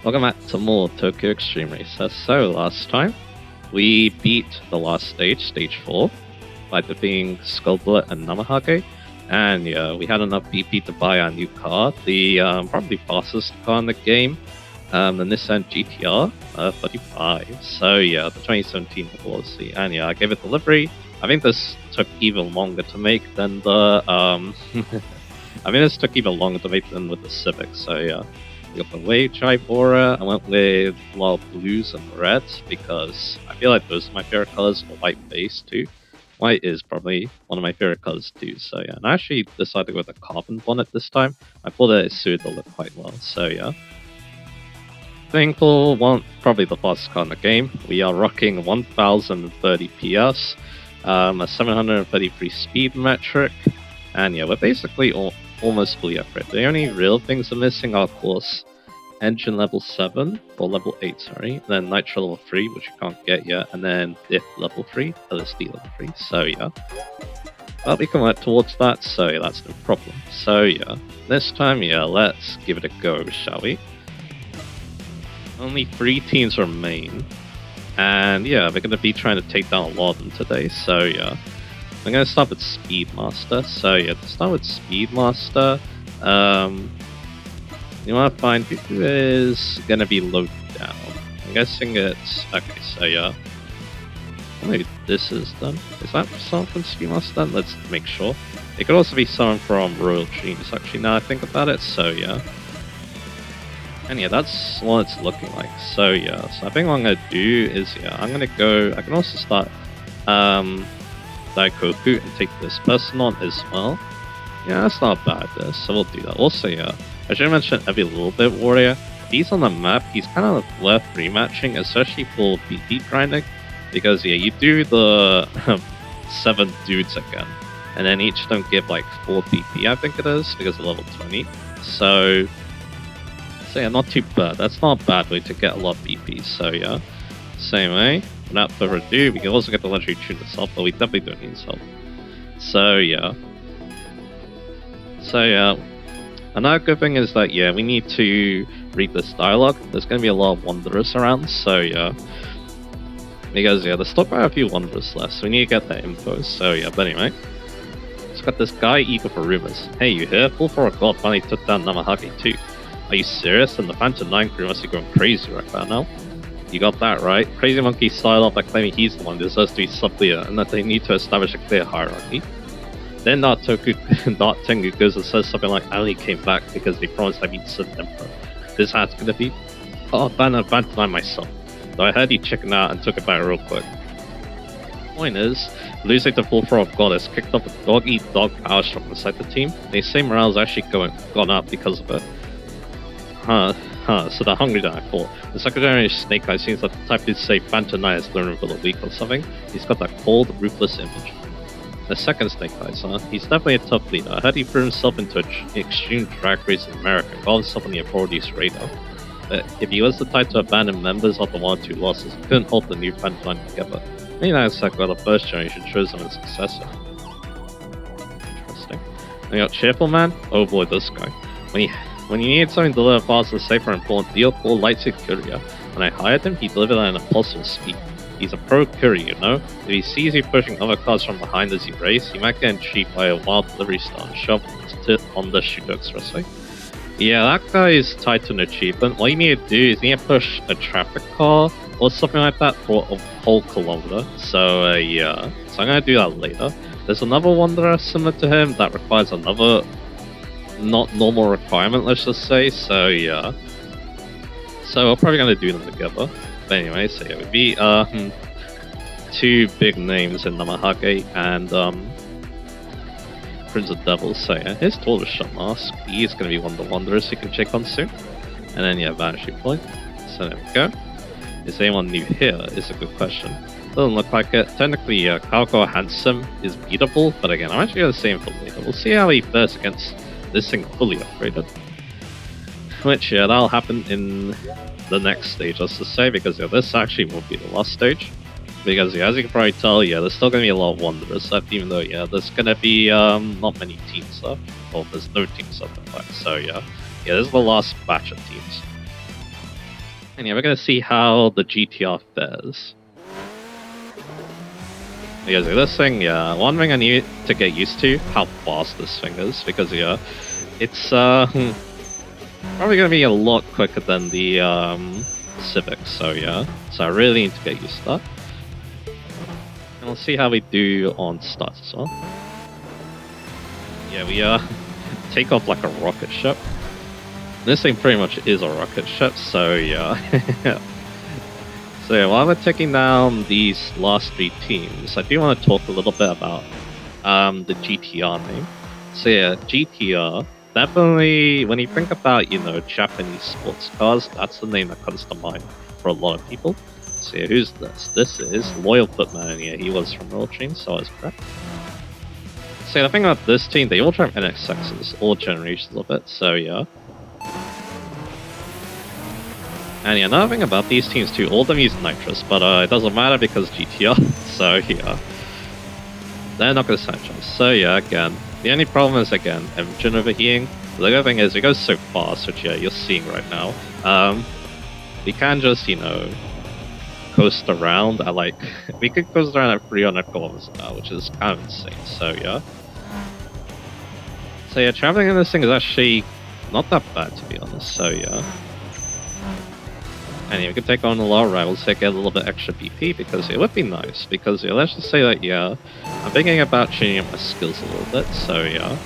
Welcome back to more Tokyo Extreme Racer. So last time, we beat the last stage, stage 4, by defeating Skullbullet and Namahage. And yeah, we had enough BP to buy our new car, the probably fastest car in the game, the Nissan GTR 35. So yeah, the 2017 model, obviously. And yeah, I gave it delivery. I think this took even longer to make than the with the Civic. So yeah. We got the Wave Drive Aura. I went with a lot of blues and reds because I feel like those are my favorite colors. The white base too. White is probably one of my favorite colors too. So yeah, and I actually decided to go with a carbon bonnet this time. I thought that it suited the look quite well. So yeah. Thankful one, probably the fastest car in the game. We are rocking 1030 PS, a 733 speed metric, and yeah, we're basically almost fully upgraded. The only real things are missing are, of course, engine level 7, or level 8, sorry, then nitro level 3, which you can't get yet, and then diff level 3, LSD level 3, so yeah. But we can work towards that, so yeah, that's no problem. So yeah, this time, yeah, let's give it a go, shall we? Only 3 teams remain, and yeah, we're going to be trying to take down a lot of them today, so yeah. I'm going to start with Speedmaster. So yeah, to start with Speedmaster, you want to find who is going to be low down. I'm guessing it's... Okay, so yeah. Maybe this is done. Is that someone from Speedmaster done? Let's make sure. It could also be someone from Royal Dreams, actually, now I think about it, so yeah. And yeah, that's what it's looking like. So yeah, so I think what I'm going to do is, yeah, I'm going to go... I can also start... Daikoku and take this person on as well. Yeah, that's not bad, this, so we'll do that. Also, yeah, I should mention every little bit warrior. He's on the map, he's kind of worth rematching, especially for BP grinding, because yeah, you do the 7 dudes again, and then each of them give like 4 BP, I think it is, because of level 20. So yeah, not too bad. That's not a bad way to get a lot of BP, so yeah. Same way. Without further ado, we can also get the legendary tune itself, but we definitely don't need help. So yeah. Another good thing is that yeah, we need to read this dialogue. There's going to be a lot of wanderers around, so yeah. Because yeah, there's still quite a few wanderers left, so we need to get that info. So yeah, but anyway. It's got this guy eager for rumors. Hey, you here? Full for a god finally took down Namahage too. Are you serious? And the Phantom 9 crew must be going crazy right about now. You got that right. Crazy Monkey started off by claiming he's the one who deserves to be sub-leader and that they need to establish a clear hierarchy. Then Dark Tengu goes and says something like Ali came back because they promised I'd be the Emperor. This hat's gonna be... Oh, Bantanai myself. So I heard he chickened out and took it back real quick. Point is, losing to Full Throttle Goddess kicked up a dog-eat-dog power struggle inside the team. They say morale's actually gone up because of it. So they're hungry than I thought. The Secretary of Snake Eye seems like the type to say Bantanai has learned over the week or something. He's got that cold, ruthless image. The second Snake Eyes, huh? He's definitely a tough leader. I heard he threw himself into an extreme drag race in America and got himself on the authorities' radar. But if he was the type to abandon members after 1 or 2 losses, he couldn't hold the new Bantanai together. Maybe that's like the first generation chose him as successor. Interesting. And you got Cheerful Man? Oh boy, this guy. When you needed something to deliver faster, safer, and important deal, call Lightstick Courier. When I hired him, he delivered at an impulsive speed. He's a pro courier, you know? If he sees you pushing other cars from behind as you race, you might get cheated by a wild delivery star and shove on the Shuto Expressway. Yeah, that guy is tied to an achievement. What you need to do is you need to push a traffic car or something like that for a whole kilometer. So yeah, so I'm gonna do that later. There's another wanderer similar to him that requires another not normal requirement, let's just say, so yeah. So we're probably gonna do them together. But anyway, so yeah, we beat 2 big names in Namahage and Prince of Devils, so yeah, his Tortoise Shot Mask, he is gonna be one of the Wanderers you can check on soon. And then yeah, Vanishing Point. So there we go. Is anyone new here is a good question. Doesn't look like it. Technically, Kaoko Handsome is beatable, but again, I'm actually gonna say him for later. We'll see how he fares against this thing fully upgraded. Which, yeah, that'll happen in the next stage, let's just say, because yeah, this actually won't be the last stage. Because yeah, as you can probably tell, yeah, there's still gonna be a lot of Wanderers left, even though, yeah, there's gonna be not many teams left. Well, there's no teams left in fact, so yeah. Yeah, this is the last batch of teams. And yeah, we're gonna see how the GTR fares. Because this thing, yeah, one thing I need to get used to, how fast this thing is, because yeah, it's probably gonna be a lot quicker than the Civic, so yeah. So I really need to get used to that. And we'll see how we do on start as well. Yeah, we take off like a rocket ship. This thing pretty much is a rocket ship, so yeah. So yeah, while we're taking down these last 3 teams, I do want to talk a little bit about the GTR name. So yeah, GTR, definitely, when you think about, you know, Japanese sports cars, that's the name that comes to mind for a lot of people. So yeah, who's this? This is Loyal Footman, and yeah, he was from Xtreme, so I was correct. So yeah, the thing about this team, they all drive NSXs, all generations of it, so yeah. And yeah, another thing about these teams too, all of them use nitrous, but it doesn't matter because GTR, so yeah. They're not going to stand chance. So yeah, again, the only problem is, again, engine overheating. The other thing is, it goes so fast, which yeah, you're seeing right now. We can just, you know, coast around at like, we could coast around at 300 kilometers an hour, which is kind of insane, so yeah. So yeah, traveling in this thing is actually not that bad, to be honest, so yeah. And yeah, we could take on a lot of rivals to get a little bit extra BP, because it would be nice, because yeah, let's just say that, yeah, I'm thinking about changing up my skills a little bit, so yeah.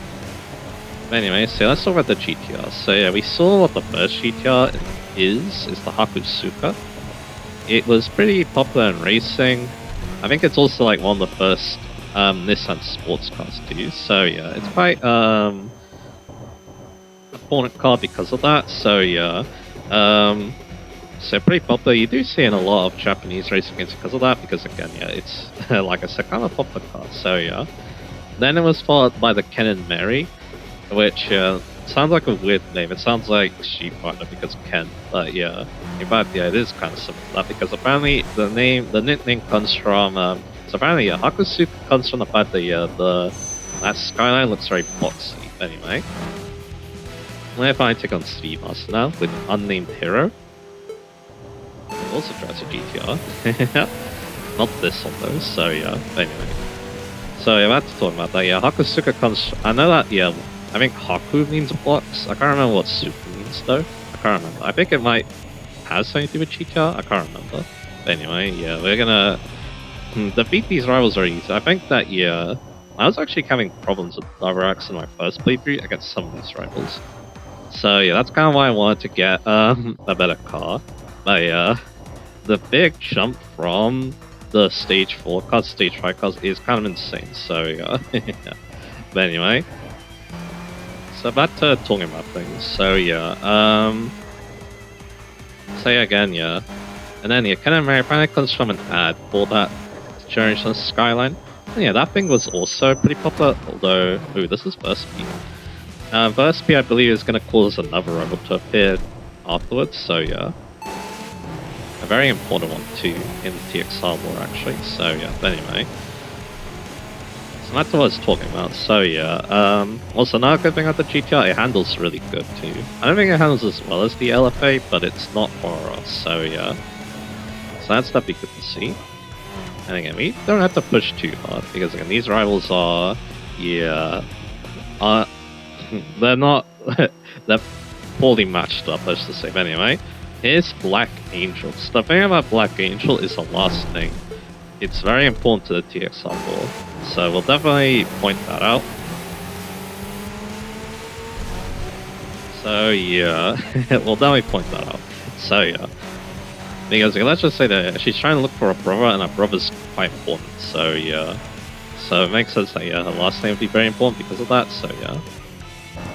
But anyway, so let's talk about the GTR. So yeah, we saw what the first GTR is the Hakusuka. It was pretty popular in racing. I think it's also like one of the first Nissan sports cars to use, so yeah, it's quite important car because of that, so yeah. So pretty popular. You do see in a lot of Japanese racing games because of that, because again, yeah, it's like I said, kind of a popular car. So yeah. Then it was followed by the Ken and Mary, which sounds like a weird name. It sounds like Sheep Rider because Ken, but yeah. In fact, yeah, it is kind of similar to that, because apparently the nickname comes from. So apparently, yeah, Hakusuka comes from the fact that that skyline looks very boxy. Anyway, if I take on Speed Master now with Unnamed Hero. Also drives a GTR. Not this one though, so yeah, anyway. So yeah, I have to talk about that, yeah, Hakusuka comes, I know that, yeah, I think Haku means blocks, I can't remember what Suka means though, I can't remember, I think it might have something to do with GTR, I can't remember. But anyway, yeah, we're gonna defeat these rivals very easy. I think that, yeah, I was actually having problems with Davax in my first playthrough against some of these rivals. So yeah, that's kind of why I wanted to get a better car. But yeah, the big jump from the stage 4 cars to stage 5 cars is kind of insane, so yeah. But anyway, so back to talking about things, so yeah, so yeah, again, yeah, and then yeah, Ken and Mary apparently comes from an ad for that generation of Skyline, and yeah, that thing was also pretty popular, although, ooh, this is Verspeed. Verspeed, I believe, is going to cause another rival to appear afterwards, so yeah. A very important one too in the TXR war actually, so yeah, but anyway. So that's what I was talking about, so yeah, also another good thing about the GTR, it handles really good too. I don't think it handles as well as the LFA, but it's not far off, so yeah. So that's definitely good to see. And again, we don't have to push too hard, because again, these rivals are, yeah, they're not, they're poorly matched up, let's just say, but anyway. Here's Black Angel. The thing about Black Angel is the last thing. It's very important to the TXR war, so we'll definitely point that out. So yeah, we'll definitely point that out. So yeah, because let's just say that she's trying to look for a brother, and her brother's quite important. So yeah, so it makes sense that yeah, her last name would be very important because of that. So yeah.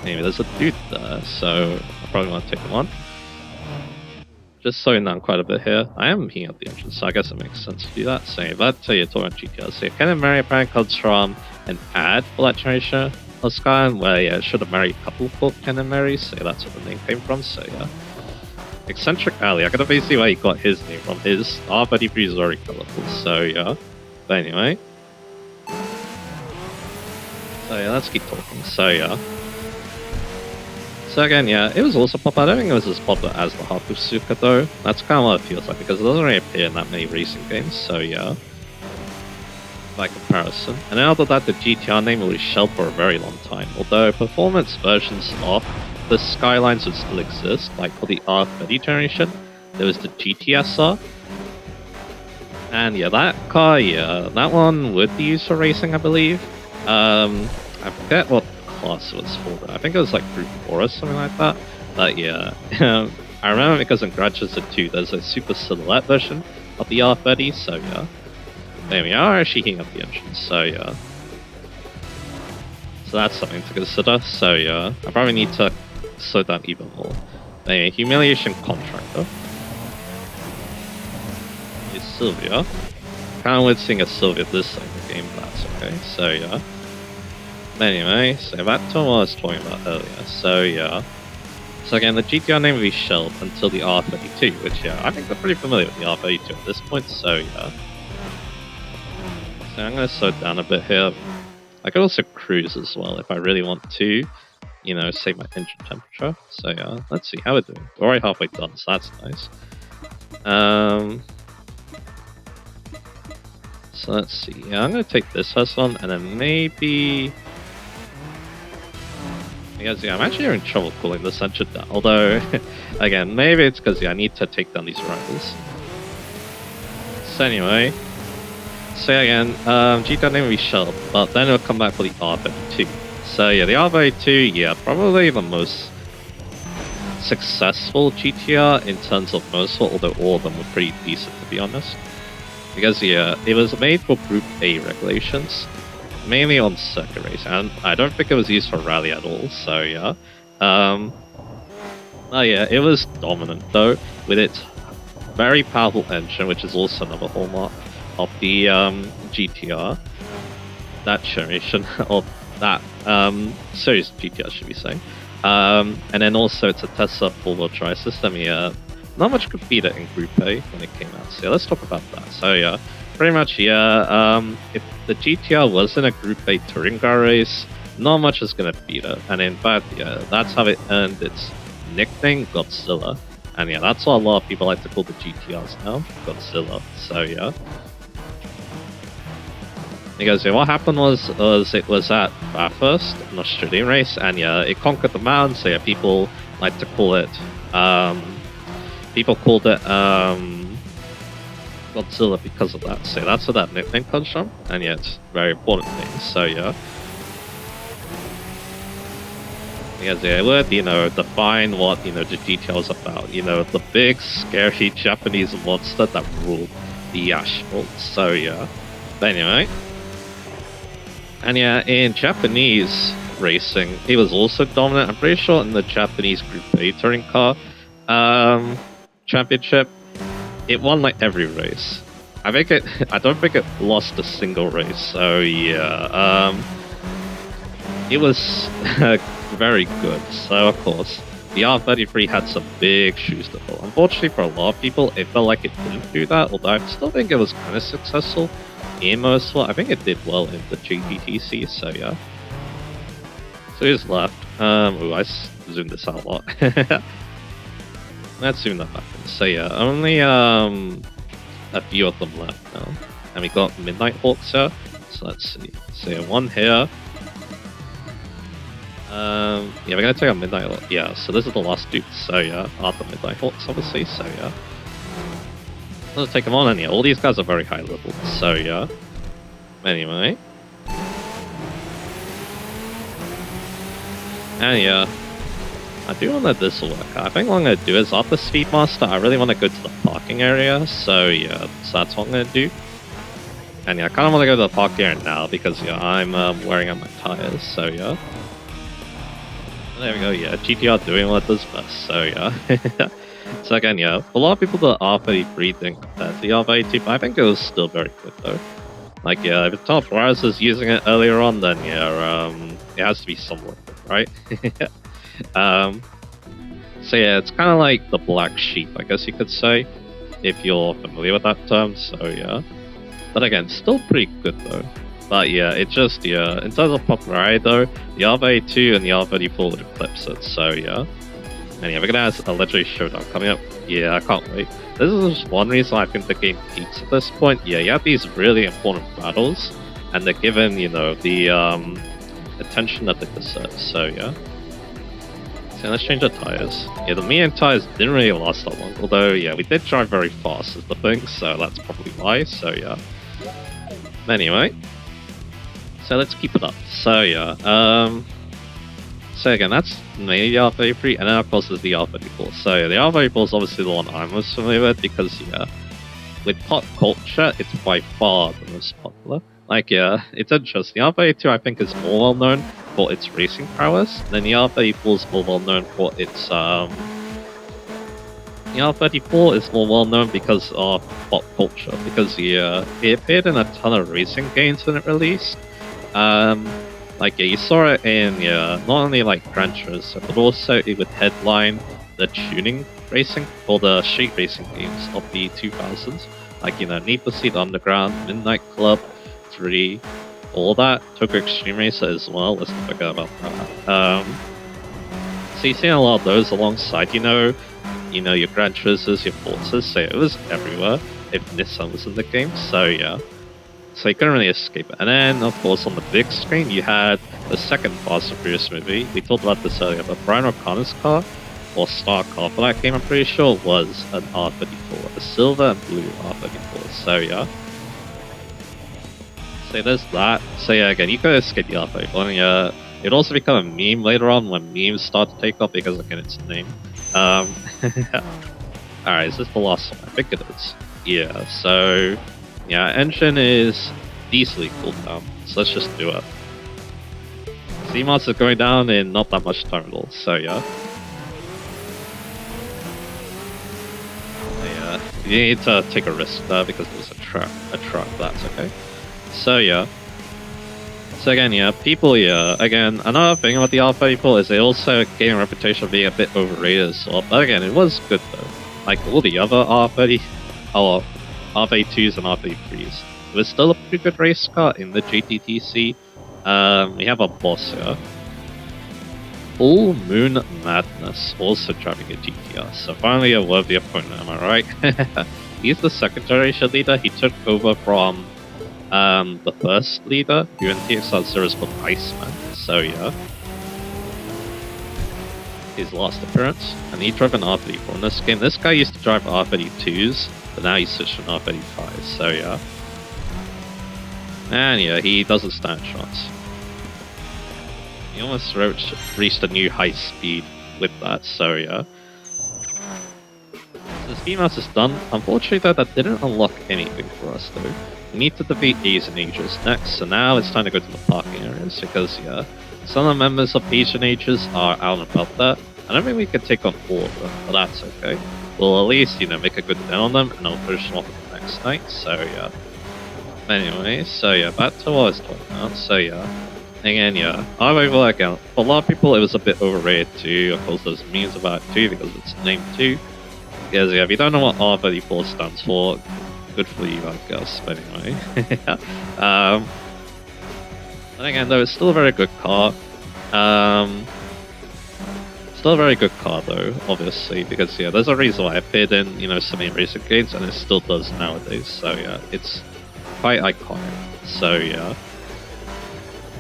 Anyway, there's a dude there, so I probably want to take him on. Just slowing down quite a bit here. I am heating up the engine, so I guess it makes sense to do that. So that's how you're talking about GTR. So Ken and Mary apparently comes from an ad for that generation of Skyline, where yeah, it should have married a couple called Ken and Mary, so that's where the name came from, so yeah. Eccentric Alley, I can definitely see where he got his name from. His R33 is very colourful, so yeah. But anyway. So yeah, let's keep talking, so yeah. So So again, yeah, it was also popular. I don't think it was as popular as the Hakusuka though. That's kind of what it feels like because it doesn't really appear in that many racing games. So yeah, by comparison. And then after that, the GTR name will be shelved for a very long time. Although performance versions of the Skylines would still exist, like for the R30 generation, there was the GTSR. And yeah, that car, yeah, that one would be used for racing, I believe. I forget what class it was for. I think it was like Group 4 or something like that. But yeah, I remember because in Grudge 2, there's a super silhouette version of the R30, so yeah. There we are, actually heating up the engine, so yeah. So that's something to consider, so yeah. I probably need to slow down even more. Anyway, Humiliation Contractor. It's Sylvia. Kinda weird seeing a Sylvia this side of the game, but that's okay, so yeah. Anyway, so back to what I was talking about earlier, so yeah. So again, the GTR name will be shelved until the R32, which yeah, I think we're pretty familiar with the R32 at this point, so yeah. So I'm going to slow down a bit here. I could also cruise as well if I really want to, you know, save my engine temperature. So yeah, let's see how we're doing. We're already halfway done, so that's nice. So let's see. Yeah, I'm going to take this first one, and then maybe... Because yeah, I'm actually having trouble cooling this engine down. Although, again, maybe it's because yeah, I need to take down these rivals. So anyway... So again, GTR name will be shelved, but then it'll come back for the R32. So yeah, the R32, yeah, probably the most successful GTR in terms of motorsport, although all of them were pretty decent to be honest. Because yeah, it was made for Group A regulations, mainly on circuit racing, and I don't think it was used for rally at all, so yeah. Oh yeah, it was dominant though, with its very powerful engine, which is also another hallmark of the GTR, that generation of that series GTR, should we say. And then also it's a Tesla four-wheel drive system. Yeah, not much could beat it in Group A when it came out. So yeah, let's talk about that. So yeah, pretty much yeah, if the GTR was in a Group A touring car race, not much is gonna beat it. And in fact, yeah, that's how it earned its nickname, Godzilla. And yeah, that's what a lot of people like to call the GTRs now, Godzilla. So yeah. Because yeah, what happened was it was at Bathurst, an Australian race, and yeah, it conquered the mountains. So yeah, people like to call it. People called it Godzilla because of that. So that's where that nickname comes from, and yeah, it's a very important thing. So yeah, because yeah, it would define what the GTR is about. The big, scary Japanese monster that ruled the asphalt. So yeah, but anyway. And yeah, in Japanese racing, it was also dominant. I'm pretty sure in the Japanese Group A touring car championship, it won like every race. I don't think it lost a single race. So yeah, it was very good. So of course, the R33 had some big shoes to fill. Unfortunately for a lot of people, it felt like it didn't do that. Although I still think it was kind of successful. In motorsport, I think it did well in the GPTC, so yeah. So he's left. Ooh, I zoomed this out a lot. Let's zoom that back in. So yeah, only a few of them left now. And we got Midnight Hawks here. So let's see. So yeah, one here. Yeah, we're gonna take out Midnight Hawks. Yeah, so this is the last dude. So yeah, after Midnight Hawks, obviously. So yeah. Let's take them on, and yeah, all these guys are very high level, so yeah. Anyway. And yeah, I do want that this will work. I think what I'm going to do is, after Speedmaster, I really want to go to the parking area, so yeah, so that's what I'm going to do. And yeah, I kind of want to go to the parking area now, because yeah, I'm wearing out my tires, so yeah. There we go, yeah, GTR doing what it does best, so yeah. So again, yeah, a lot of people the R33 didn't compare to the R32, but I think it was still very good though. Like yeah, if Tom Flores is using it earlier on, then yeah, it has to be somewhat good, right? So yeah, it's kind of like the black sheep, I guess you could say, if you're familiar with that term. So yeah, but again, still pretty good though. But yeah, it just, yeah, in terms of popularity though, the R32 and the R34 would eclipse it, so yeah. And yeah, we're gonna have a legendary showdown coming up. Yeah, I can't wait. This is just one reason I think the game peaks at this point. Yeah, you have these really important battles, and they're given, you know, the attention that they deserve, so yeah. So let's change the tires. Yeah, the medium tires didn't really last that long, although yeah, we did drive very fast is the thing, so that's probably why, so yeah. Anyway, so let's keep it up. So yeah, so again, that's mainly the R33, and then of course there's the R34. So yeah, the R34 is obviously the one I'm most familiar with because yeah, with pop culture, it's by far the most popular. Like yeah, it's interesting. The R32 I think is more well known for its racing prowess, and then the R34 is more well known for its the R34 is more well known because of pop culture, because yeah, it appeared in a ton of racing games when it released. Like yeah, you saw it in yeah, not only like Gran Turismo, but also it would headline the tuning racing or the street racing games of the 2000s. Like you know, Need for Speed Underground, Midnight Club, 3, all that. Tokyo Xtreme Racer as well. Let's not forget about that. So you see a lot of those alongside, you know, your Gran Turismos, your Forzas. So it was everywhere if Nissan was in the game. So yeah. So you couldn't really escape it. And then, of course, on the big screen, you had the second Fast and Furious movie. We talked about this earlier, but Brian O'Connor's car, or star car for that game, I'm pretty sure, was an R34. A silver and blue R34. So, yeah. So there's that. So, yeah, again, you could escape the R34. And, yeah, it'd also become a meme later on when memes start to take off because, again, it's a name. Alright, is this the last one? I think it is. Yeah, so... yeah, engine is decently cooled down, so let's just do it. CMOS is going down in not that much time at all, so yeah. Yeah, you need to take a risk there because there's a trap, that's okay. So yeah. So again, yeah, people, yeah, again, another thing about the R34 is they also gain a reputation of being a bit overrated as well, but again, it was good though. Like all the other R32s and R33s. It was still a pretty good race car in the GTTC. We have a boss here. Full Moon Madness, also driving a GTR. So finally a worthy opponent, am I right? He's the second generation leader. He took over from the first leader, who in TXR series called Iceman. So yeah. His last appearance. And he drove an R34 in this game. This guy used to drive R32s. But now he's switched to an R35, so yeah. And yeah, he doesn't stand a chance. He almost reached a new high speed with that, so yeah. So the speed mouse is done. Unfortunately though, that didn't unlock anything for us though. We need to defeat Asian Ages next, so now it's time to go to the parking areas, because yeah, some of the members of Asian Ages are out and about there. I don't think we can take on all of them, but that's okay. We'll at least, you know, make a good dent on them, and I'll finish them off the next night, so yeah. Anyway, so yeah, back to what I was talking about, so yeah. Again, yeah, I'm over again. For a lot of people, it was a bit overrated too. Of course, there's memes about it too, because it's named 2. Because yeah, if you don't know what R34 stands for, good for you, I guess, but anyway. And again, though, it's still a very good car. Still a very good car though, obviously, because yeah, there's a reason why it appeared in, you know, so many racing games, and it still does nowadays, so yeah, it's quite iconic, so yeah.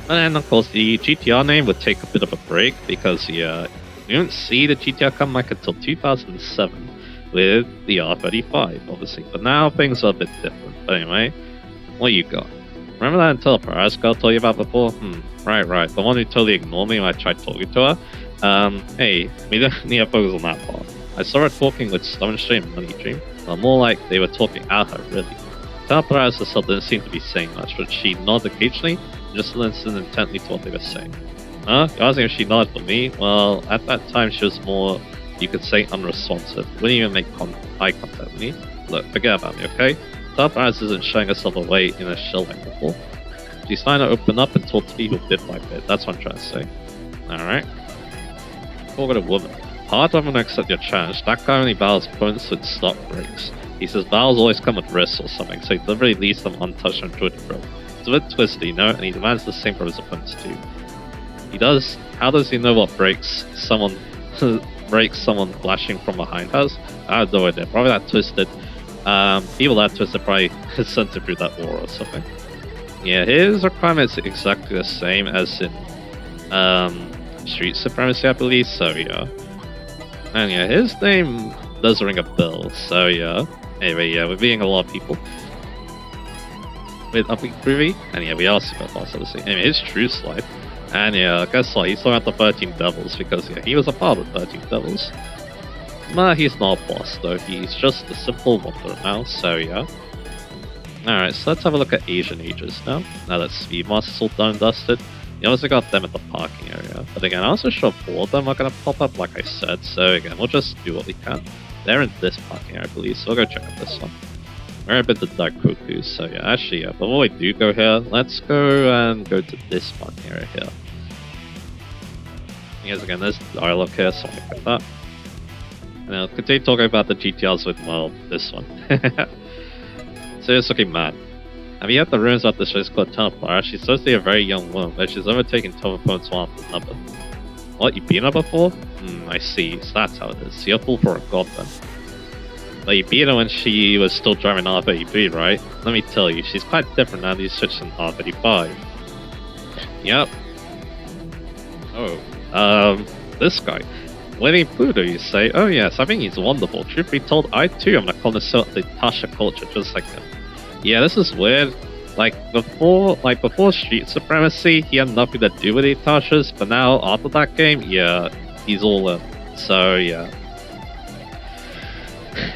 And then of course the GTR name would take a bit of a break, because yeah, we didn't see the GTR come back until 2007 with the R35, obviously, but now things are a bit different. But anyway, what you got? Remember that Intel Perez girl I told you about before? Right, the one who totally ignored me when I tried talking to her? Hey, we don't need to focus on that part. I saw her talking with Xtreme and Money Dream, but more like they were talking at her, really. Intel Perez herself didn't seem to be saying much, but she nodded occasionally and just listened intently to what they were saying. Huh? You're asking if she nodded for me? Well, at that time she was more, you could say, unresponsive. Wouldn't even make eye contact with me. Look, forget about me, okay? Intel Perez isn't showing herself away in a shell like before. She's trying to open up and talk to people bit by bit. That's what I'm trying to say. Alright. Talk to a woman. Hard to accept your challenge. That guy only battles opponents with stock breaks. He says battles always come with risks or something, so he deliberately leaves them untouched and enjoy the thrill. It's a bit twisty, you know, and he demands the same from his opponents too. He does. How does he know what breaks someone flashing from behind us? I have no idea. Probably that twisted. People that twisted probably sent it through that aura or something. Yeah, his requirements are exactly the same as in Street Supremacy, I believe. So yeah, and yeah, his name does ring a bell. So yeah. Anyway, yeah, we're beating a lot of people with Upping Groovy, and yeah, we are super fast, obviously. Anyway, his True Slide. And yeah, guess what? He's still at the 13 Devils because yeah, he was a part of the 13 Devils. Nah, he's not a boss though. He's just a simple wanderer now. So yeah. Alright, so let's have a look at Asian Ages now. Now that Speedmaster's all done and dusted. You also got them at the parking area. But again, I'm also sure 4 of them are gonna pop up like I said. So again, we'll just do what we can. They're in this parking area, I believe. So we'll go check out this one. We're a bit of Daikoku, so yeah, actually, yeah, before we do go here, let's go to this parking area here. Because again, there's dialogue here, so I'll get that. And I'll continue talking about the GTRs with, well, this one. So it's looking mad. Have you heard the rumors about this race called Teleplara? She's supposed to be a very young woman, but she's overtaken 12 opponents one after another. What, you beat her before? I see, so that's how it is. So you're full for a god then. But you beat her when she was still driving R33, right? Let me tell you, she's quite different now that you switched in R35. Yep. Oh, this guy. Winnie Pluto, you say? Oh yes, I think he's wonderful. Truth be told, I too am a connoisseur of the Tasha culture, just like him. Yeah, this is weird. Before Street Supremacy, he had nothing to do with the Tashas, but now, after that game, yeah, he's all in. So, yeah.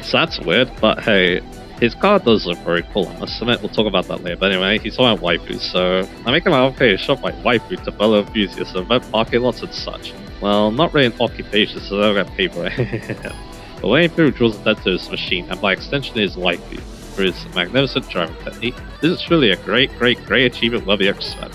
So that's weird, but hey, his card does look very cool, I must admit. We'll talk about that later. But anyway, he's talking about waifus, so I'm making my okay shop like waifu to fellow enthusiasts of event parking lots and such. Well, not really an occupation, so they don't get paid for it. But waifu draws attention to his machine, and by extension his waifu, for his magnificent driving technique. This is truly a great achievement worthy of respect.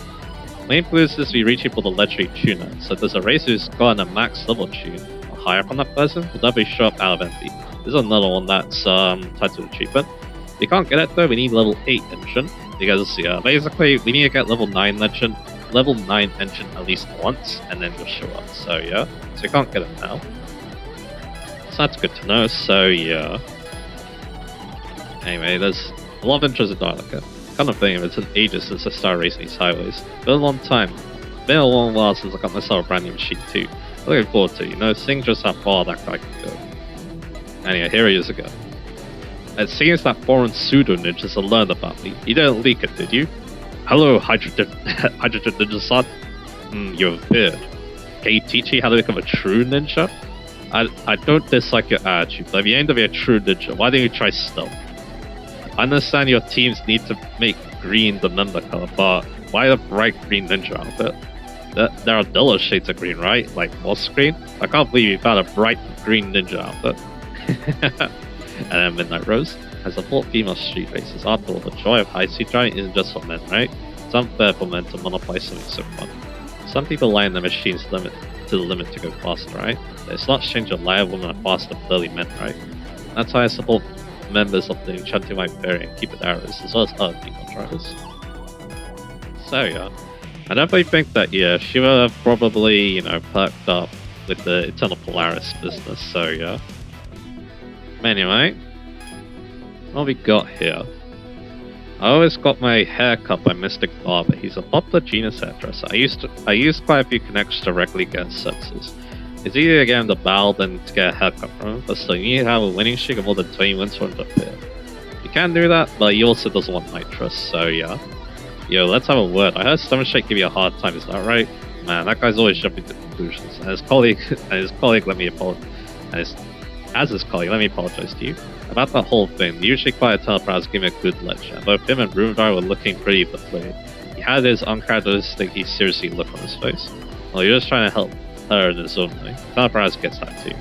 Main blues is to be reaching for the legendary tuner, so there's a racer who's gotten a max level tune or higher from that person will definitely show up out of envy. This is another one that's tied to the achievement. If we can't get it though, we need level 8 engine, because yeah, basically we need to get level 9 engine at least once, and then you'll show up. So yeah, so we can't get it now. So that's good to know, so yeah. Anyway, there's a lot of interest in Dialogue. Kind of thing, it's been ages since I started racing these highways. Been a long time. Been a long while since I got myself a brand new machine too. Looking forward to, you know, seeing just how far that guy can go. Anyway, here he is again. It seems that foreign pseudo-ninjas have learned about me. You didn't leak it, did you? Hello, Hydrogen Ninja-san. You're weird. Can you teach me how to become a true ninja? I don't dislike your attitude, but if you aim to be a true ninja, why don't you try stealth? I understand your teams need to make green the member color, but why the bright green ninja outfit? There are duller shades of green, right? Like moss green? I can't believe you found a bright green ninja outfit. And then Midnight Rose has support female street races. After all, the joy of high-speed driving isn't just for men, right? It's unfair for men to monopolize something so fun. Some people lie in their machines to the limit to go faster, right? But it's not strange to lie a woman are faster than burly men, right? That's why I support members of the Enchanting White Fairy and Keep It Arrows, as well as other female drivers. So yeah, I definitely think that yeah, she would have probably, you know, perked up with the Eternal Polaris business, so yeah. Anyway, what we got here? I always got my hair cut by Mystic Barber. He's a popular genius hairdresser. I used quite a few connections directly against services. It's easier to get him the battle than to get a haircut from him, but still you need to have a winning streak of more than 20 wins for him to appear. You can do that, but he also doesn't want nitrous, so yeah. Yo, let's have a word. I heard Stomach Shake give you a hard time, is that right? Man, that guy's always jumping to conclusions. And his colleague let me apologize. As his colleague, let me apologize to you. About that whole thing, the usually quiet telepaths gave me a good lecture. Both him and Rumvar were looking pretty deflated. He had his uncharacteristic seriously look on his face. Well, he was trying to help her in his own way. Telepaths gets that too.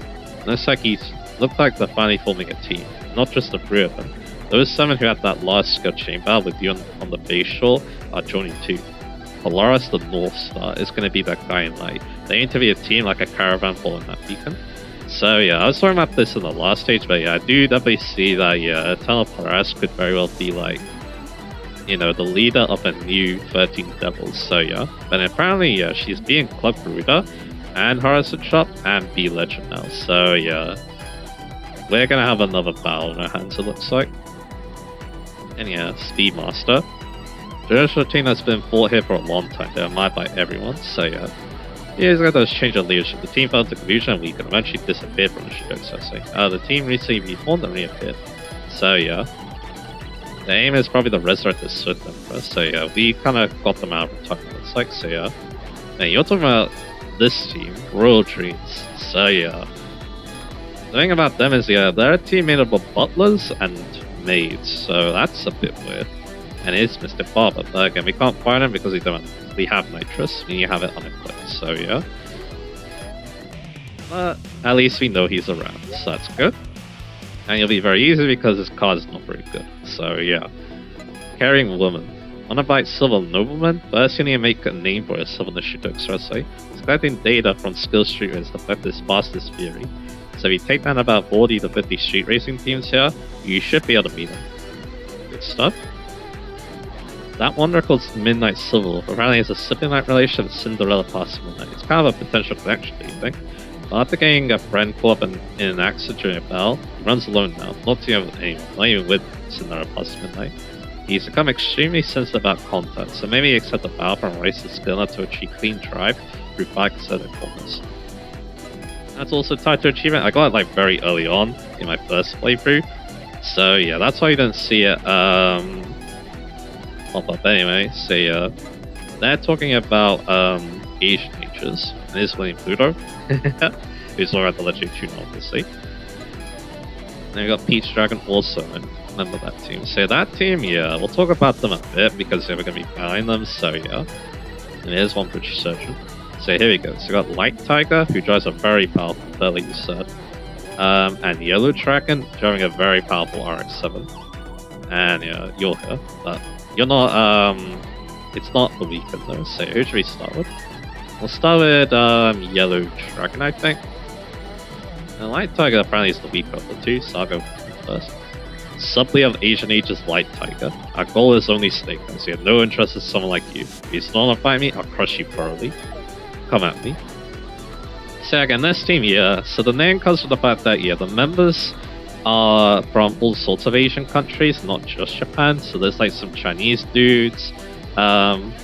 Looks like they're finally forming a team. Not just the three of them. There was someone who had that last skill chain battle with you on the base shore are joining too. Polaris the North Star is going to be that guy in light. They aim to be a team like a caravan following that beacon. So yeah, I was talking about this in the last stage, but yeah, I do definitely see that yeah, Eternal Polaris could very well be like you know, the leader of a new 13 Devils, so yeah. But apparently, yeah, she's being Club Garuda and Horizon Shop and B Legend now, so yeah. We're gonna have another battle in our hands, it looks like. And yeah, Speedmaster. Traditional team that's been fought here for a long time, they're admired by everyone, so yeah. He's got those change of leadership. The team fell into confusion and we can eventually disappear from the Shidok, so say. The team recently reformed and reappeared. So yeah. The aim is probably to resurrect the Sith Emperor, so yeah, we kinda got them out of retirement, looks like, so yeah. And you're talking about this team, Royal Dreams, so yeah. The thing about them is, yeah, they're a team made up of butlers and maids, so that's a bit weird. And it is Mr. Barber, but again, we can't find him because we have Nitrous, and you have it unequipped, so yeah. But at least we know he's around, so that's good. And it'll be very easy because his card is not very good, so yeah. Carrying Woman. On a bite Silver Nobleman, first you need to make a name for yourself in the Shidok, so say. It's collecting data from skill streamers to affect his fastest fury. So if you take down about 40 to 50 street racing teams here, you should be able to beat them. Good stuff. That wonder called Midnight Civil apparently has a sibling-like relation with Cinderella past Midnight. It's kind of a potential connection, do you think? But after getting a friend caught up in an accident during a battle, he runs alone now, not teaming with anyone, not even with Cinderella past Midnight. He's become extremely sensitive about contact, so maybe accept the battle from race his skill to achieve clean drive through 5 corners. That's also tied to achievement. I got it like very early on in my first playthrough, so yeah, that's why you didn't see it pop up anyway. So yeah, they're talking about Asian natures, and this is William Pluto, who's all at the Legendary Tune, obviously. Then we got Peach Dragon also, and remember that team. So that team, yeah, we'll talk about them a bit because we're going to be battling them, so yeah. And here's one British surgeon. So here we go. So we got Light Tiger, who drives a very powerful Belly, you said. And Yellow Dragon, driving a very powerful RX-7. And yeah, you're here. But you're not, it's not the weekend though. So who should we start with? We'll start with Yellow Dragon, I think. And Light Tiger apparently is the weaker of the two, so I'll go first. Subtly of Asian Ages Light Tiger. Our goal is only Snake Eyes. We have no interest in someone like you. If you still want to fight me, I'll crush you thoroughly. Come at me. So again, this team here, so the name comes from the fact that, yeah, the members are from all sorts of Asian countries, not just Japan. So there's like some Chinese dudes. There's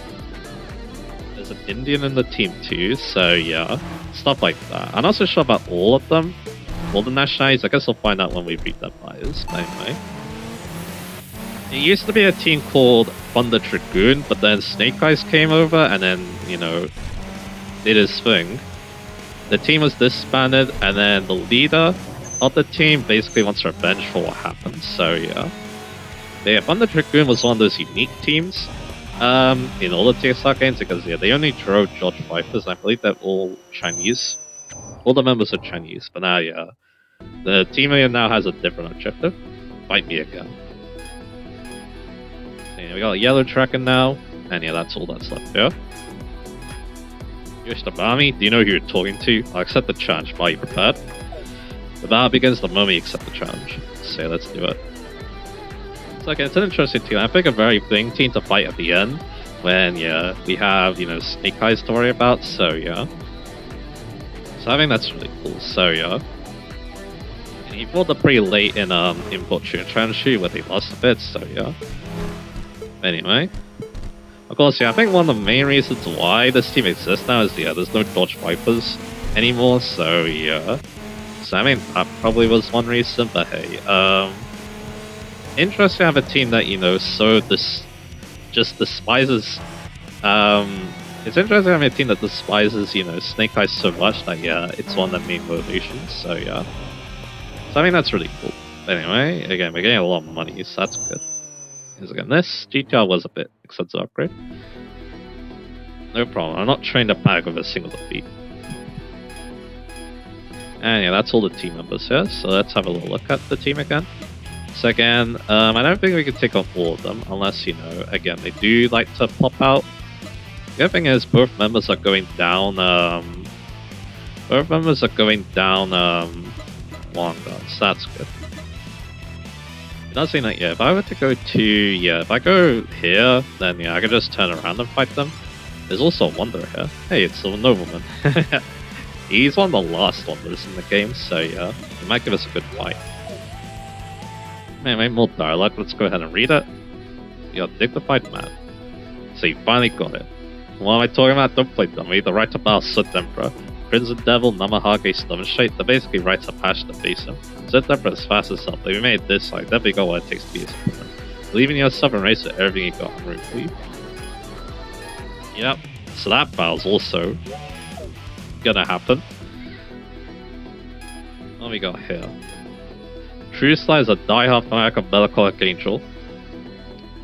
an Indian in the team too, so yeah, stuff like that. I'm not so sure about all of them, all the nationalities. I guess we'll find out when we read their bios. Anyway, it used to be a team called Thunder Dragoon, but then Snake Eyes came over and then, you know, did his thing. The team was disbanded, and then the leader of the team basically wants revenge for what happened, so yeah. Yeah, Thunder Dragoon was one of those unique teams in all the TSR games because, yeah, they only drove George Vipers, and I believe they're all Chinese. All the members are Chinese, but now, yeah, the team here now has a different objective. Fight me again. So, yeah, we got a Yellow Dragon now, and yeah, that's all that's left here. Yoshitobami, do you know who you're talking to? I'll accept the challenge. Are you prepared? The battle begins the moment you accept the challenge. So let's do it. So okay, it's an interesting team. I think a very fitting team to fight at the end. When, yeah, we have, you know, Snake Eyes to worry about, so yeah. So I think that's really cool, so yeah. And he fought up pretty late in Fortune Transhu where they lost a bit, so yeah. Anyway. Of course, yeah, I think one of the main reasons why this team exists now is, yeah, there's no Dodge Vipers anymore, so yeah. So I mean, that probably was one reason, but hey, interesting to have a team that, you know, just despises, it's interesting to have a team that despises, you know, Snake Eyes so much that, yeah, it's one of the main motivations, so yeah. So I mean, that's really cool. Anyway, again, we're getting a lot of money, so that's good. Because again, this GTR was a bit expensive upgrade. No problem, I'm not trying to bag with a single defeat. And yeah, that's all the team members here, so let's have a little look at the team again. So again, I don't think we can take on all of them, unless, you know, again, they do like to pop out. The other thing is, both members are going down, Long Guards, so that's good. Not saying that, yeah, if I were to go to, yeah, if I go here, then yeah, I can just turn around and fight them. There's also a Wanderer here. Hey, it's the Nobleman. He's one of the last Wanderers in the game, so yeah, he might give us a good fight. Anyway, more dialogue, let's go ahead and read it. You're a dignified man. So you finally got it. What am I talking about? Don't play dummy. The right to battle Sith Emperor. Crimson Devil, Namahage, Stubborn Shade, they're basically rights of passion to face him. Sith Emperor is fast as hell, but if you made this like, definitely got what it takes to be his opponent. Believe in yourself and race with everything you got on room for you. Yep, so that battle's also gonna happen. What we got here? True Sly is a die-hard fanatic of melancholic angel.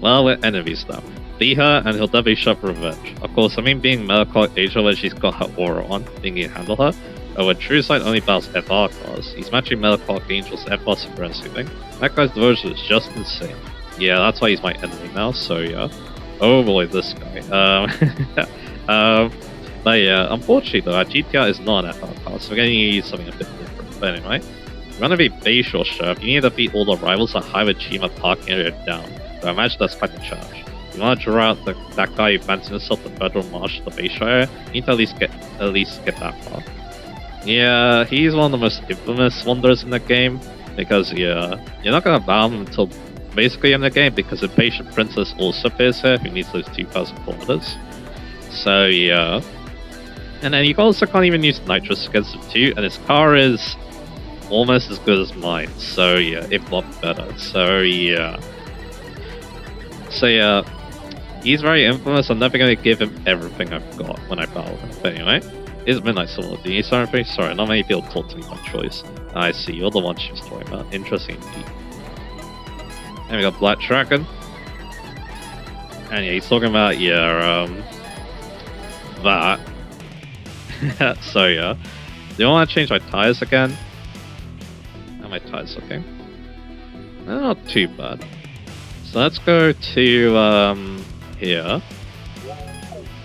Well, we're enemies now. Be her, and he'll definitely show up revenge. Of course, I mean being melancholic angel when she's got her aura on, think you can handle her. But when True Sight only battles FR cards, he's matching melancholic angel's FR super and soothing. That guy's devotion is just insane. Yeah, that's why he's my enemy now, so yeah. Oh boy, this guy. But yeah, unfortunately though, our GTR is not an FR card, so we're gonna need something a bit different. But anyway, if you want to be base or Sheriff, you need to beat all the rivals at high achievement parking area down. But I imagine that's quite the challenge. If you want to draw out that guy who fancies himself the Federal Marshal of the base area, you need to at least get that far. Yeah, he's one of the most infamous Wanderers in the game, because yeah, you're not gonna battle him until basically in the game, because the Patient Princess also appears here, who needs those 2,000 kilometers. So yeah. And then you also can't even use Nitrous against him too, and his car is almost as good as mine, so yeah, if not better, so yeah. So yeah, he's very infamous, I'm never going to give him everything I've got when I battle him, but anyway, it's Midnight Soul. Do you need something? Sorry, not many people talk to me by choice. I see, you're the one she was talking about, interesting indeed. And we got Black Dragon, and yeah, he's talking about, yeah, that. So yeah, do I want to change my tires again? How are my tires looking? Not too bad. So let's go to here.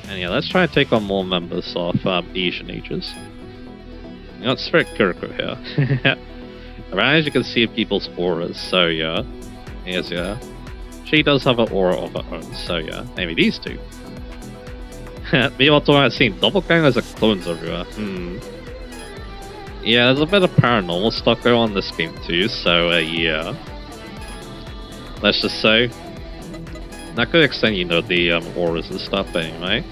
And yeah, let's try and take on more members of Asian Ages. We got Spirit Kiriko here. Around as you can see people's auras, so yeah. Yes, yeah. She does have an aura of her own, so yeah. Maybe these two. Meanwhile, talking about seeing doppelgangers are clones everywhere. Yeah, there's a bit of paranormal stuff going on in this game too, so yeah. Let's just say. That could extend, you know, the auras and stuff anyway.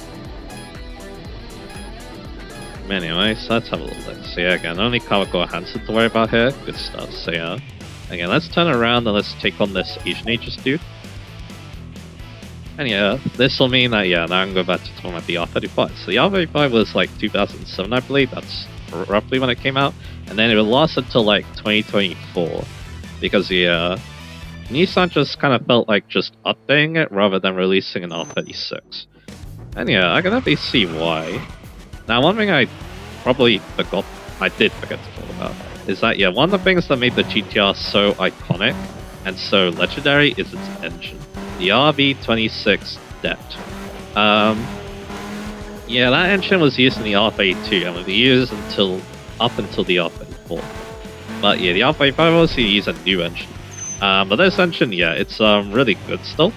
Anyway, so let's have a little look. So yeah, again, only Kawako Hansen to worry about here. Good stuff, so yeah. Again, let's turn around and let's take on this Asian Ages dude. And yeah, this will mean that, yeah, now I can go back to talking about the R35. So the R35 was like 2007, I believe. That's roughly when it came out. And then it would last until like 2024. Because, yeah, Nissan just kind of felt like just updating it rather than releasing an R36. And yeah, I can definitely see why. Now, one thing I probably forgot, I did forget to talk about, is that, yeah, one of the things that made the GTR so iconic and so legendary is its engine. The RB26 Det. Yeah, that engine was used in the R32 and was used up until the R34. But yeah, the R35 obviously used a new engine. But this engine, yeah, it's really good still.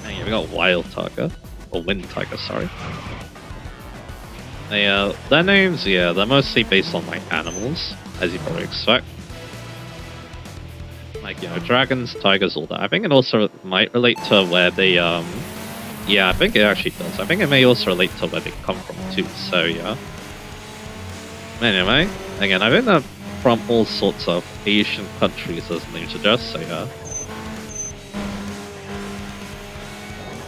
And yeah, we got Wild Tiger, or Wind Tiger, sorry. Their names, yeah, they're mostly based on like animals, as you probably expect. Like, you know, dragons, tigers, all that. I think it also might relate to where they, yeah, I think it actually does. I think it may also relate to where they come from too, so yeah. Anyway, again, I think they're from all sorts of Asian countries, as the name suggests, so yeah.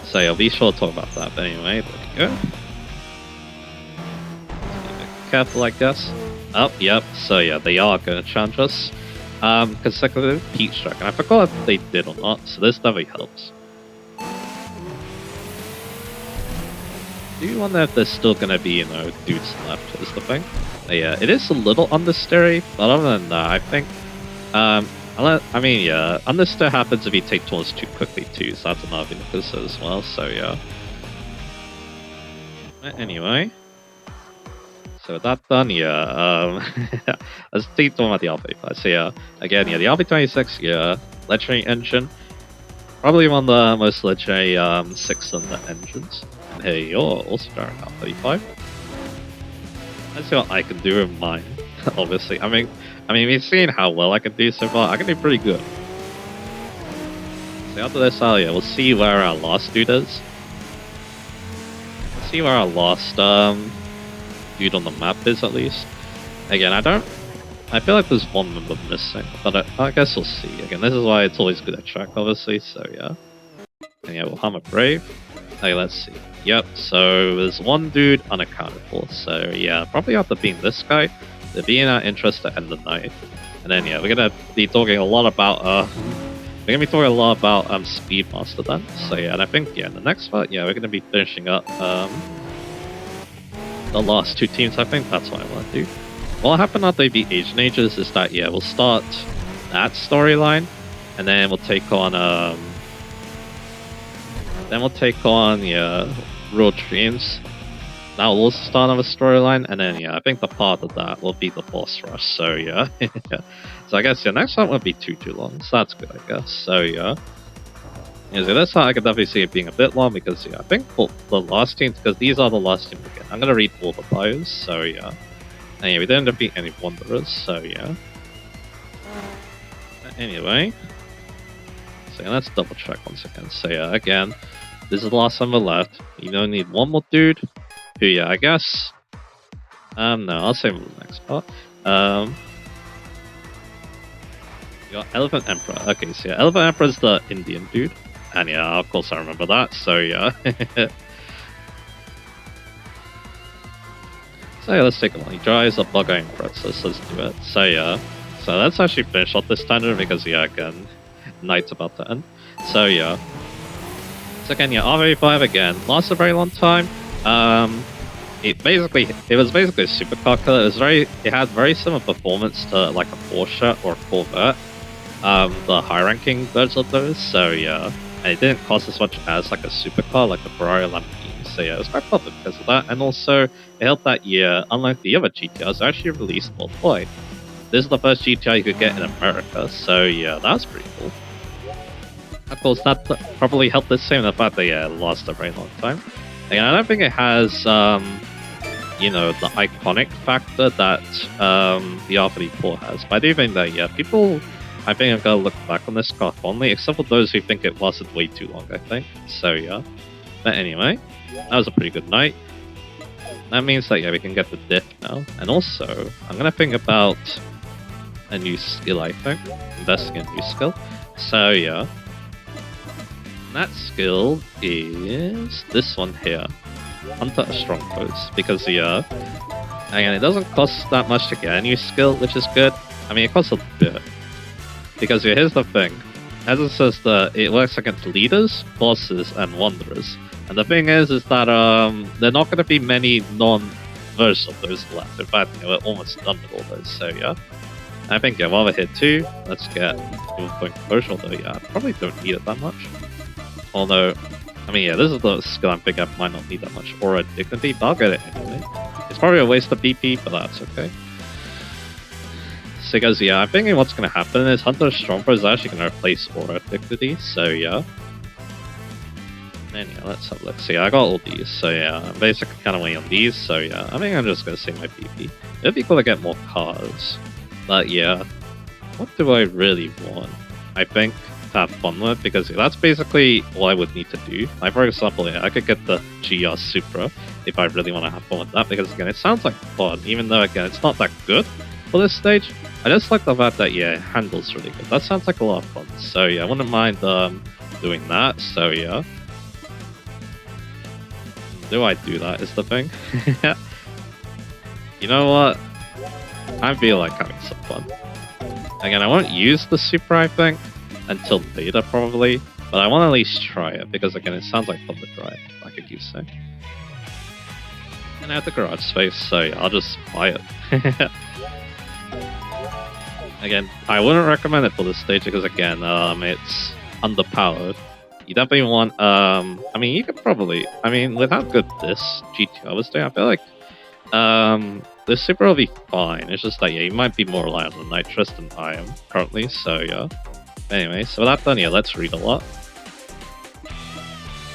So yeah, I'll be sure to talk about that, but anyway, there we go. Be careful, I guess. Oh, yep, so yeah, they are going to challenge us. Consecutive Peach Dragon. I forgot if they did or not, so this definitely helps. Do you wonder if there's still gonna be, you know, dudes left, is the thing? But yeah, it is a little understeery, but other than that, I think, I mean, yeah, understeer happens if you take turns too quickly too, so that's another thing to consider as well, so yeah. Anyway. So with that done, let's take talking about the RV5. So again, the RV26, legendary engine, probably one of the most legendary 6-cylinder engines. And here you're also driving R35. Let's see what I can do with mine. Obviously, I mean, we've seen how well I can do so far. I can do pretty good. So after this, we'll see where our last dude is. Let's see where our last dude on the map is at least. Again, I feel like there's one member missing, but I guess we'll see. Again, this is why it's always good at track, obviously. So and we'll hammer brave. Okay, let's see. Yep, so there's one dude unaccounted for. So probably have to beat this guy to be in our interest to end the night. And then we're gonna be talking a lot about Speedmaster then. So and I think in the next part, we're gonna be finishing up the last two teams. I think that's what I want to do. What happened after they beat Asian Ages is that we'll start that storyline, and then we'll take on Real Dreams. That will also start another storyline, and then I think the part of that will be the boss rush. So so I guess next one won't be too long. So that's good, I guess. So so that's how I could definitely see it being a bit long, because I think for the last teams, because these are the last teams again. I'm gonna read all the bios. So and we didn't defeat any Wanderers. So anyway, so let's double check once again. So again, this is the last member left. You don't need one more dude. Who I guess. No, I'll save it for the next part. You got Elephant Emperor. Okay, so Elephant Emperor is the Indian dude. And of course I remember that, so So let's take a look. He drives a bug iron pretzels, let's do it. So so let's actually finish off this tangent, because again, night's about to end. So so again, R85 again, lasts a very long time. It was basically a supercar killer. It had very similar performance to like a Porsche or a Corvette. The high ranking versions of those, so and it didn't cost as much as like a supercar like the Ferrari Lamborghini. So it was quite popular because of that, and also it helped that year, unlike the other GTRs, actually released worldwide. This is the first GTR you could get in America, so that's pretty cool. Of course, that probably helped the same the fact that it lost a very long time. And I don't think it has the iconic factor that the R34 has. But I do think that people, I think, are gonna look back on this car fondly, except for those who think it lasted way too long, I think. So but anyway, that was a pretty good night. That means that we can get the diff now, and also I'm gonna think about a new skill. I think investing in a new skill. So that skill is this one here, Hunter a Strongholds, because and it doesn't cost that much to get a new skill, which is good. I mean, it costs a bit, because here's the thing. As it says, it works against leaders, bosses, and wanderers. And the thing is that there are not going to be many non-versions of those left. In fact, we're almost done with all those. So I think while we're here too, let's get point conversion. Although I probably don't need it that much. Although, I mean, this is the skill I'm thinking I might not need that much. Aura Dignity, but I'll get it anyway. It's probably a waste of BP, but that's okay. So guys, I'm thinking what's going to happen is Hunter Strongbow is actually going to replace Aura Dignity, so then let's have a look. So I got all these, so I'm basically kind of waiting on these, so I think I'm just going to save my BP. It'd be cool to get more cars, but what do I really want? I think to have fun with, because that's basically what I would need to do. Like, for example, I could get the GR Supra if I really want to have fun with that, because again, it sounds like fun, even though again, it's not that good for this stage. I just like the fact that it handles really good. That sounds like a lot of fun. So I wouldn't mind doing that. So do I do that is the thing. You know what? I feel like having some fun. Again, I won't use the Supra, I think, until later probably, but I want to at least try it, because again, it sounds like fun to drive, like I keep saying. And I have the garage space, so I'll just buy it. Again, I wouldn't recommend it for this stage, because again, it's underpowered. You definitely want, I mean, you could probably, I mean, with how good this GTR was doing, I feel like, this super will be fine. It's just that, yeah, you might be more reliant on nitrous than I am currently, so yeah. Anyway, so with that done, yeah, let's read a lot.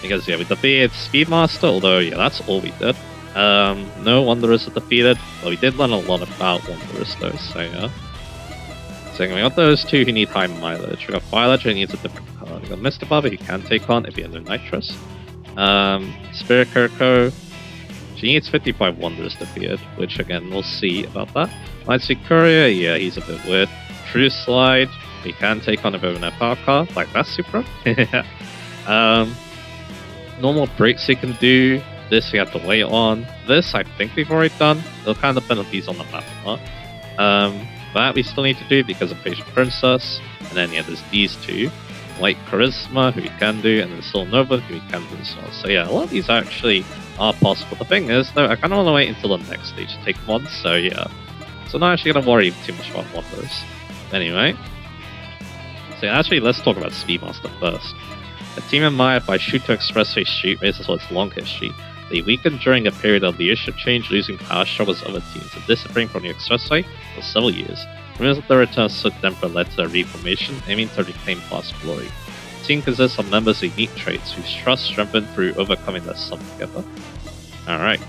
Because, yeah, we defeated Speedmaster, although, yeah, that's all we did. No Wanderers are defeated, but we did learn a lot about Wanderers, though, so yeah. So we got those two who need high mileage. We got Violet who needs a different card. We got Mr. Bobby who can take on if he has no nitrous. Spirit Kirko, she needs 55 Wanderers defeated, which again, we'll see about that. Lightspeed Courier, yeah, he's a bit weird. True Slide, he can take on a bit of an FR card, like that's super. Normal breaks he can do. This we have to wait on. This I think we've already done. It'll kind of depend on these on the map or not. That we still need to do because of Patient Princess. And then yeah, there's these two. White Charisma, who we can do, and then Soul Nova, who we can do as well. So yeah, a lot of these actually are possible. The thing is, though, I kind of want to wait until the next stage to take them on, so yeah. So not actually going to worry too much about Wanderers. Anyway. So yeah, actually, let's talk about Speedmaster first. A team admired by Shuto Expressway Street races its long history. They weakened during a period of leadership change, losing power struggles with other teams and disappearing from the Expressway for several years. Rumors of their return of Soot Emperor led to a reformation, aiming to reclaim past glory. The team consists of members with unique traits, whose trust strengthened through overcoming their sum together. Alright.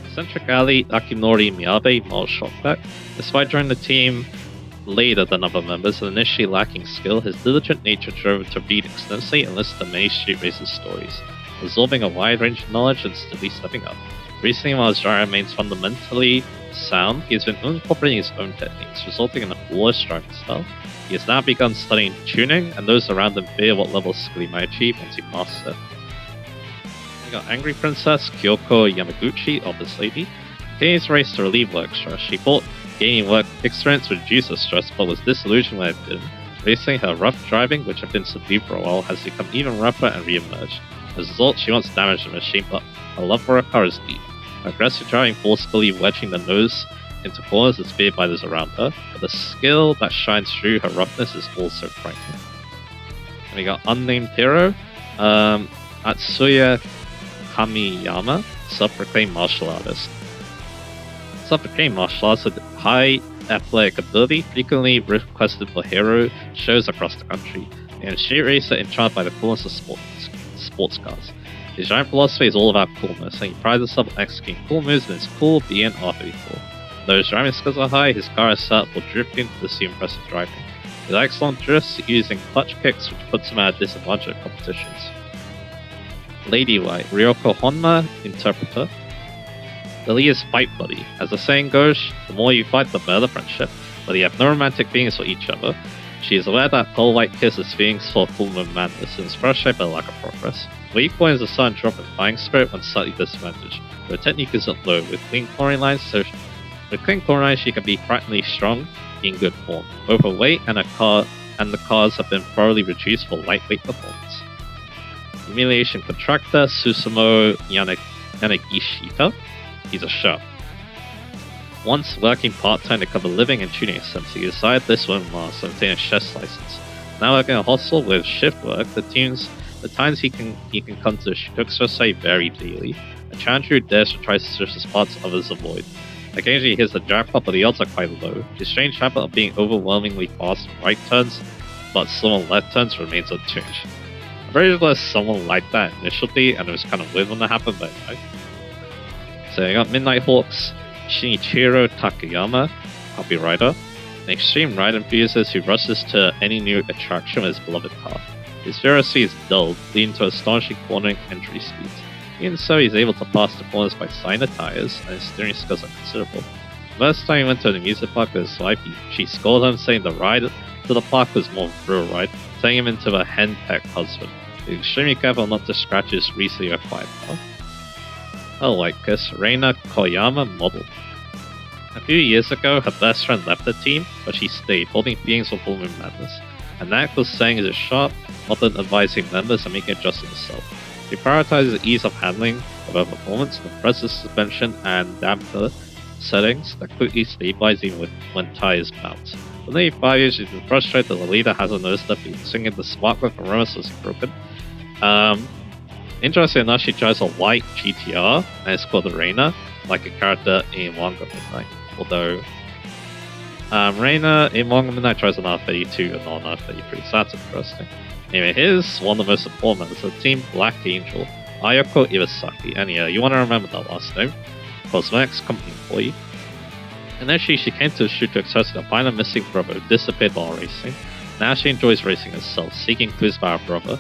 Eccentric Alley, Akinori Miyabe, Mild Shockback. Despite joining the team later than other members and initially lacking skill, his diligent nature drove him to read extensively and listen to many street racers' stories, absorbing a wide range of knowledge and steadily stepping up. Recently, while his driving remains fundamentally sound, he has been incorporating his own techniques, resulting in a flawless driving style. He has now begun studying tuning, and those around him fear what level of skill he might achieve once he masters it. We got Angry Princess, Kyoko Yamaguchi, Office Lady. Continues to race to relieve work stress. She thought gaining work experience would reduce her stress, but was disillusioned when it didn't. Recently, her rough driving, which had been subdued for a while, has become even rougher and re-emerged. As a result, she wants to damage the machine, but her love for her car is deep. Her aggressive driving forcefully wedging the nose into corners is feared by those around her, but the skill that shines through her roughness is also frightening. And we got Unnamed Hero, Atsuya Kamiyama, self-proclaimed martial artist. Self-proclaimed martial artist with high athletic ability, frequently requested for hero shows across the country, and a street racer enchanted by the coolness of sports cars. His giant philosophy is all about coolness, and he prides himself on executing cool moves in his cool BN R34. Though his driving skills are high, his car is set up for drifting to pursue impressive driving. He likes long drifts using clutch kicks, which puts him at a disadvantage at competitions. Lady White, Ryoko Honma, Interpreter. The leader's fight buddy. As the saying goes, the more you fight, the better the friendship, but they have no romantic feelings for each other. She is aware that Pearl White kisses feelings for Full Moon Madness and is frustrated by the lack of progress. Weak point is a sudden drop in Flying Spirit when slightly disadvantaged, but her technique isn't low. With clean chlorine lines, she can be frighteningly strong in good form. Both her weight and the cars have been thoroughly reduced for lightweight performance. Humiliation Contractor, Susumu Yanagishita. He's a sharp. Once working part-time to cover living and tuning expenses, he decided this won't last and obtained a chef's license. Now working a hostel with shift work, the times he can come to the Shikuksa site vary daily. A challenger who dares to try suspicious spots others avoid. Occasionally he hits the jackpot, but the odds are quite low. His strange habit of being overwhelmingly fast in right turns, but slow on left turns remains unchanged. I'm very sure there's someone like that initially, and it was kind of weird when that happened, but anyway. So you got Midnight Hawks, Shinichiro Takayama, copywriter, an extreme ride enthusiast who rushes to any new attraction with his beloved car. His ferocity is dulled, leading to astonishing cornering entry speeds. Even so, he's able to pass the corners by sliding the tires, and his steering skills are considerable. The first time he went to an amusement park with his wife, she scolded him, saying the ride to the park was more of a thrill ride, turning him into a henpecked husband. He's extremely careful not to scratch his recently acquired car. A White Kiss, Reina Koyama model. A few years ago, her best friend left the team, but she stayed, holding feelings for Full Moon Madness. And that was saying is sharp, often advising members and making adjustments herself. She prioritizes ease of handling of her performance, compressive suspension, and damper settings that quickly stabilize even when tires bounce. For nearly 5 years, she's been frustrated that the leader hasn't noticed that being singing the sparkler from Romus was broken. Interesting enough, she drives a white GTR, and it's called the Reina. like a character in Manga Midnight. Although Reina in Manga Midnight tries an R32 and not an R33, so that's interesting. Anyway, here's one of the most important members of the team, Black Angel, Ayako Iwasaki. And yeah, you want to remember that last name, cosmetics company employee. Initially, she came to the Shuto Express to find her missing brother who disappeared while racing. Now she enjoys racing herself, seeking clues about her brother.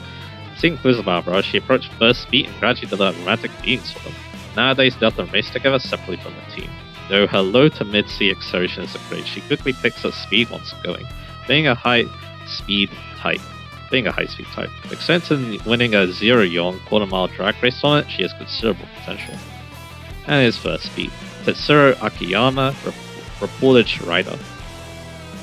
Seeking clues about her brother, she approached First Beat and gradually developed romantic feelings for them. Nowadays, they often race together separately from the team. Though her low to mid-sea acceleration isn't great, she quickly picks up speed once going, being a high-speed type. Except in winning a 0-yon quarter-mile drag race on it, she has considerable potential. And his First Beat, Tetsuro Akiyama, reportage rider.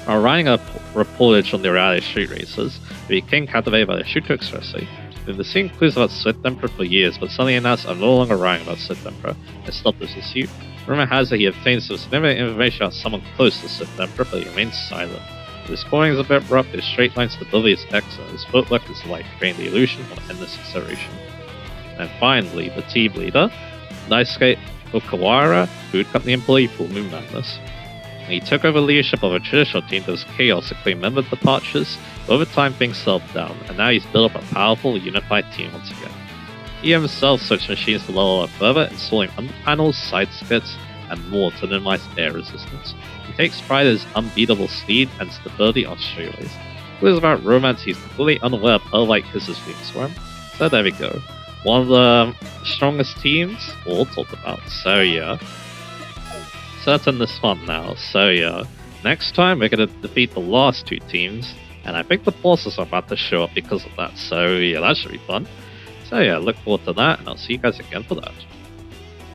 While riding a reportage on the reality street races, he became captivated by the Shuto Expressway. We've been seeing clues about Swift Emperor for years, but suddenly announced I'm no longer writing about Swift Emperor and stopped this pursuit. Rumor has it he obtained some significant information about someone close to Swift Emperor, but he remains silent. His scoring is a bit rough, his straight line stability is excellent, his footwork is light, creating the illusion of endless acceleration. And finally, the team leader, Daisuke Okawara, food company employee, Full Moon Madness. He took over leadership of a traditional team that was chaotically member departures, but over time things settled down, and now he's built up a powerful, unified team once again. He himself switched machines to level up further, installing under panels, side skirts, and more to minimize air resistance. He takes pride in his unbeatable speed and stability on straightaways. Clues about romance he's completely unaware of Pearl-like kisses being swarm. So there we go. One of the strongest teams all talked about. So yeah. So that's in this one now. So yeah. Next time we're gonna defeat the last two teams, and I think the bosses are about to show up because of that. So yeah, that should be fun. So yeah, look forward to that, and I'll see you guys again for that.